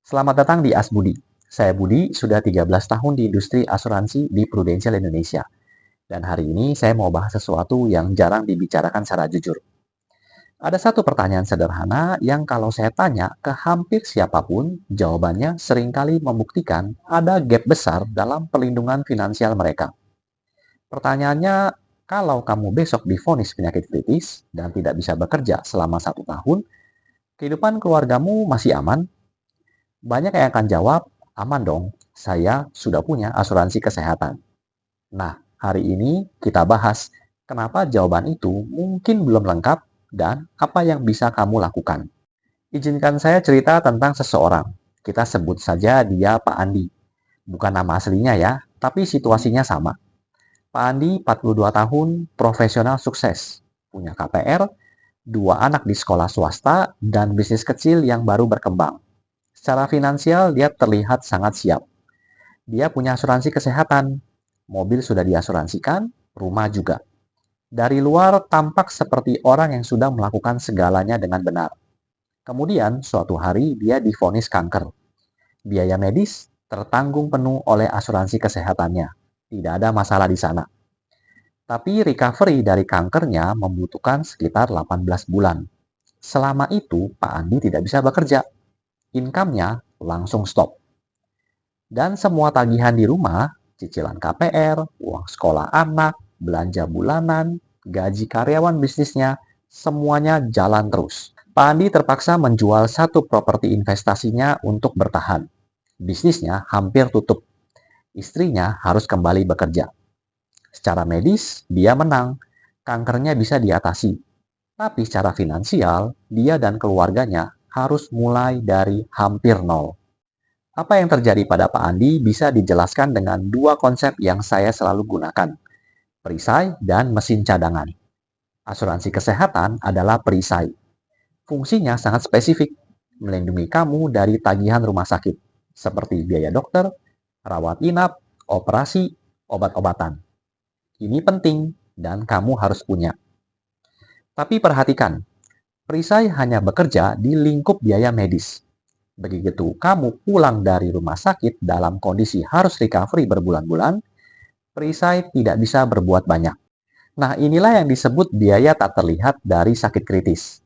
Selamat datang di Asbudi. Saya Budi, sudah 13 tahun di industri asuransi di Prudential Indonesia. Dan hari ini saya mau bahas sesuatu yang jarang dibicarakan secara jujur. Ada satu pertanyaan sederhana yang kalau saya tanya ke hampir siapapun, jawabannya seringkali membuktikan ada gap besar dalam perlindungan finansial mereka. Pertanyaannya, kalau kamu besok divonis penyakit kritis dan tidak bisa bekerja selama 1 tahun, kehidupan keluargamu masih aman? Banyak yang akan jawab, aman dong, saya sudah punya asuransi kesehatan. Nah, hari ini kita bahas kenapa jawaban itu mungkin belum lengkap dan apa yang bisa kamu lakukan. Izinkan saya cerita tentang seseorang. Kita sebut saja dia Pak Andi. Bukan nama aslinya ya, tapi situasinya sama. Pak Andi, 42 tahun, profesional sukses. Punya KPR, 2 anak di sekolah swasta, dan bisnis kecil yang baru berkembang. Secara finansial, dia terlihat sangat siap. Dia punya asuransi kesehatan, mobil sudah diasuransikan, rumah juga. Dari luar tampak seperti orang yang sudah melakukan segalanya dengan benar. Kemudian, suatu hari dia divonis kanker. Biaya medis tertanggung penuh oleh asuransi kesehatannya. Tidak ada masalah di sana. Tapi recovery dari kankernya membutuhkan sekitar 18 bulan. Selama itu, Pak Andi tidak bisa bekerja. Income-nya langsung stop. Dan semua tagihan di rumah, cicilan KPR, uang sekolah anak, belanja bulanan, gaji karyawan bisnisnya, semuanya jalan terus. Pak Andi terpaksa menjual satu properti investasinya untuk bertahan. Bisnisnya hampir tutup. Istrinya harus kembali bekerja. Secara medis, dia menang. Kankernya bisa diatasi. Tapi secara finansial, dia dan keluarganya harus mulai dari hampir nol. Apa yang terjadi pada Pak Andi bisa dijelaskan dengan dua konsep yang saya selalu gunakan, perisai dan mesin cadangan. Asuransi kesehatan adalah perisai. Fungsinya sangat spesifik, melindungi kamu dari tagihan rumah sakit, seperti biaya dokter, rawat inap, operasi, obat-obatan. Ini penting dan kamu harus punya. Tapi perhatikan, perisai hanya bekerja di lingkup biaya medis. Begitu kamu pulang dari rumah sakit dalam kondisi harus recovery berbulan-bulan, perisai tidak bisa berbuat banyak. Nah, inilah yang disebut biaya tak terlihat dari sakit kritis.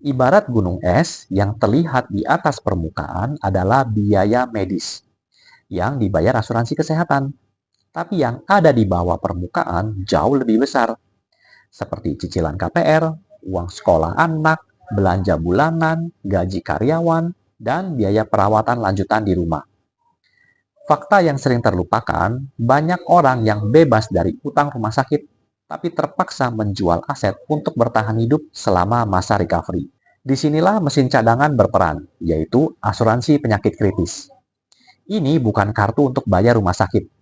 Ibarat gunung es yang terlihat di atas permukaan adalah biaya medis yang dibayar asuransi kesehatan. Tapi yang ada di bawah permukaan jauh lebih besar, seperti cicilan KPR, uang sekolah anak, belanja bulanan, gaji karyawan, dan biaya perawatan lanjutan di rumah. Fakta yang sering terlupakan, banyak orang yang bebas dari utang rumah sakit, tapi terpaksa menjual aset untuk bertahan hidup selama masa recovery. Disinilah mesin cadangan berperan, yaitu asuransi penyakit kritis. Ini bukan kartu untuk bayar rumah sakit.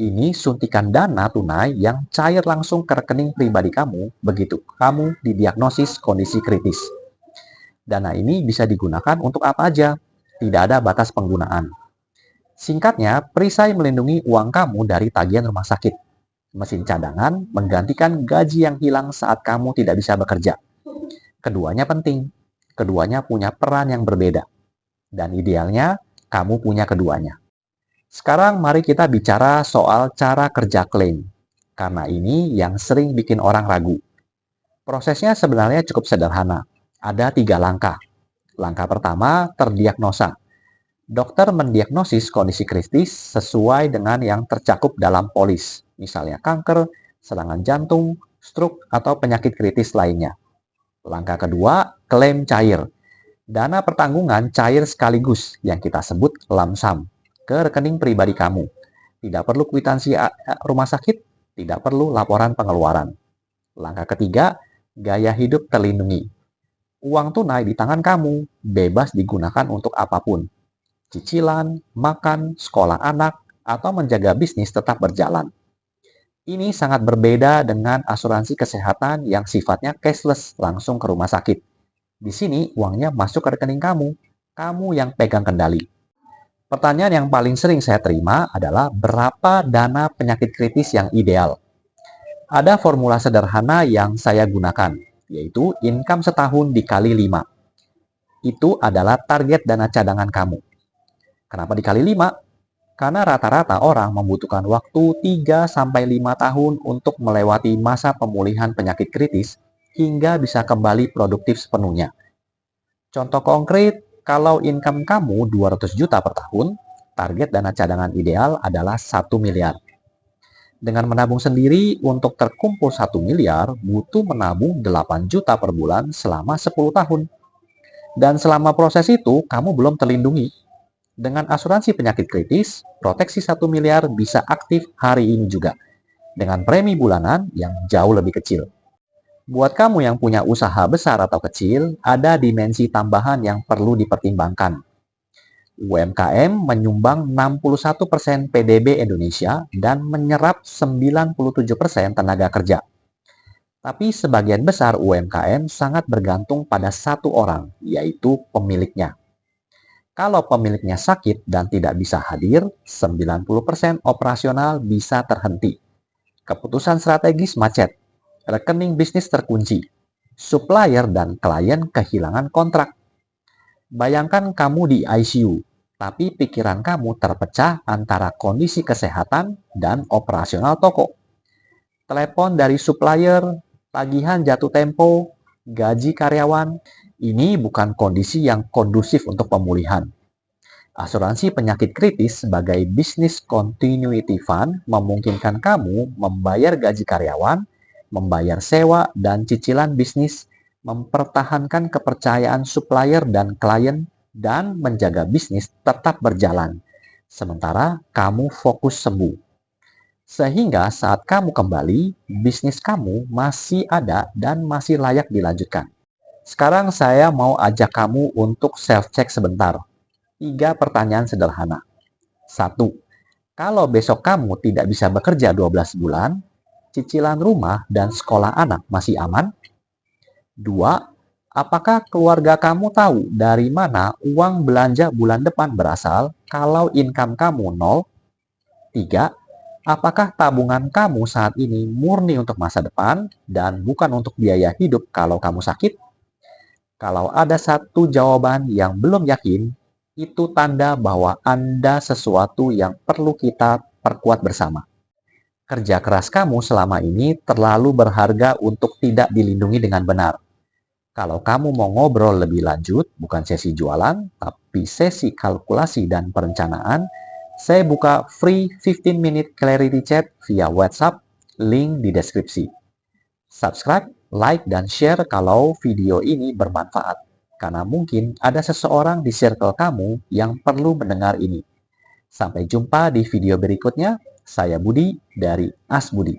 Ini suntikan dana tunai yang cair langsung ke rekening pribadi kamu begitu kamu didiagnosis kondisi kritis. Dana ini bisa digunakan untuk apa aja, tidak ada batas penggunaan. Singkatnya, perisai melindungi uang kamu dari tagihan rumah sakit. Mesin cadangan menggantikan gaji yang hilang saat kamu tidak bisa bekerja. Keduanya penting, keduanya punya peran yang berbeda. Dan idealnya, kamu punya keduanya. Sekarang mari kita bicara soal cara kerja klaim. Karena ini yang sering bikin orang ragu. Prosesnya sebenarnya cukup sederhana. Ada 3 langkah. Langkah pertama, terdiagnosa. Dokter mendiagnosis kondisi kritis sesuai dengan yang tercakup dalam polis, misalnya kanker, serangan jantung, stroke, atau penyakit kritis lainnya. Langkah kedua, klaim cair. Dana pertanggungan cair sekaligus yang kita sebut lump sum ke rekening pribadi kamu. Tidak perlu kwitansi rumah sakit, tidak perlu laporan pengeluaran. Langkah ketiga, gaya hidup terlindungi. Uang tunai di tangan kamu, bebas digunakan untuk apapun. Cicilan, makan, sekolah anak, atau menjaga bisnis tetap berjalan. Ini sangat berbeda dengan asuransi kesehatan yang sifatnya cashless langsung ke rumah sakit. Di sini uangnya masuk ke rekening kamu, kamu yang pegang kendali. Pertanyaan yang paling sering saya terima adalah berapa dana penyakit kritis yang ideal? Ada formula sederhana yang saya gunakan, yaitu income setahun dikali 5. Itu adalah target dana cadangan kamu. Kenapa dikali 5? Karena rata-rata orang membutuhkan waktu 3-5 tahun untuk melewati masa pemulihan penyakit kritis hingga bisa kembali produktif sepenuhnya. Contoh konkret, kalau income kamu 200 juta per tahun, target dana cadangan ideal adalah 1 miliar. Dengan menabung sendiri untuk terkumpul 1 miliar, butuh menabung 8 juta per bulan selama 10 tahun. Dan selama proses itu, kamu belum terlindungi. Dengan asuransi penyakit kritis, proteksi 1 miliar bisa aktif hari ini juga, dengan premi bulanan yang jauh lebih kecil. Buat kamu yang punya usaha besar atau kecil, ada dimensi tambahan yang perlu dipertimbangkan. UMKM menyumbang 61% PDB Indonesia dan menyerap 97% tenaga kerja. Tapi sebagian besar UMKM sangat bergantung pada satu orang, yaitu pemiliknya. Kalau pemiliknya sakit dan tidak bisa hadir, 90% operasional bisa terhenti. Keputusan strategis macet, rekening bisnis terkunci, supplier dan klien kehilangan kontrak. Bayangkan kamu di ICU, tapi pikiran kamu terpecah antara kondisi kesehatan dan operasional toko. Telepon dari supplier, tagihan jatuh tempo, gaji karyawan, ini bukan kondisi yang kondusif untuk pemulihan. Asuransi penyakit kritis sebagai business continuity fund memungkinkan kamu membayar gaji karyawan, membayar sewa dan cicilan bisnis, mempertahankan kepercayaan supplier dan klien, dan menjaga bisnis tetap berjalan. Sementara kamu fokus sembuh. Sehingga saat kamu kembali, bisnis kamu masih ada dan masih layak dilanjutkan. Sekarang saya mau ajak kamu untuk self-check sebentar. 3 pertanyaan sederhana. 1. Kalau besok kamu tidak bisa bekerja 12 bulan, cicilan rumah dan sekolah anak masih aman? 2. Apakah keluarga kamu tahu dari mana uang belanja bulan depan berasal kalau income kamu nol? 3. Apakah tabungan kamu saat ini murni untuk masa depan dan bukan untuk biaya hidup kalau kamu sakit? Kalau ada satu jawaban yang belum yakin, itu tanda bahwa Anda sesuatu yang perlu kita perkuat bersama. Kerja keras kamu selama ini terlalu berharga untuk tidak dilindungi dengan benar. Kalau kamu mau ngobrol lebih lanjut, bukan sesi jualan, tapi sesi kalkulasi dan perencanaan, saya buka free 15-minute clarity chat via WhatsApp, link di deskripsi. Subscribe, like, dan share kalau video ini bermanfaat, karena mungkin ada seseorang di circle kamu yang perlu mendengar ini. Sampai jumpa di video berikutnya. Saya Budi dari As Budi.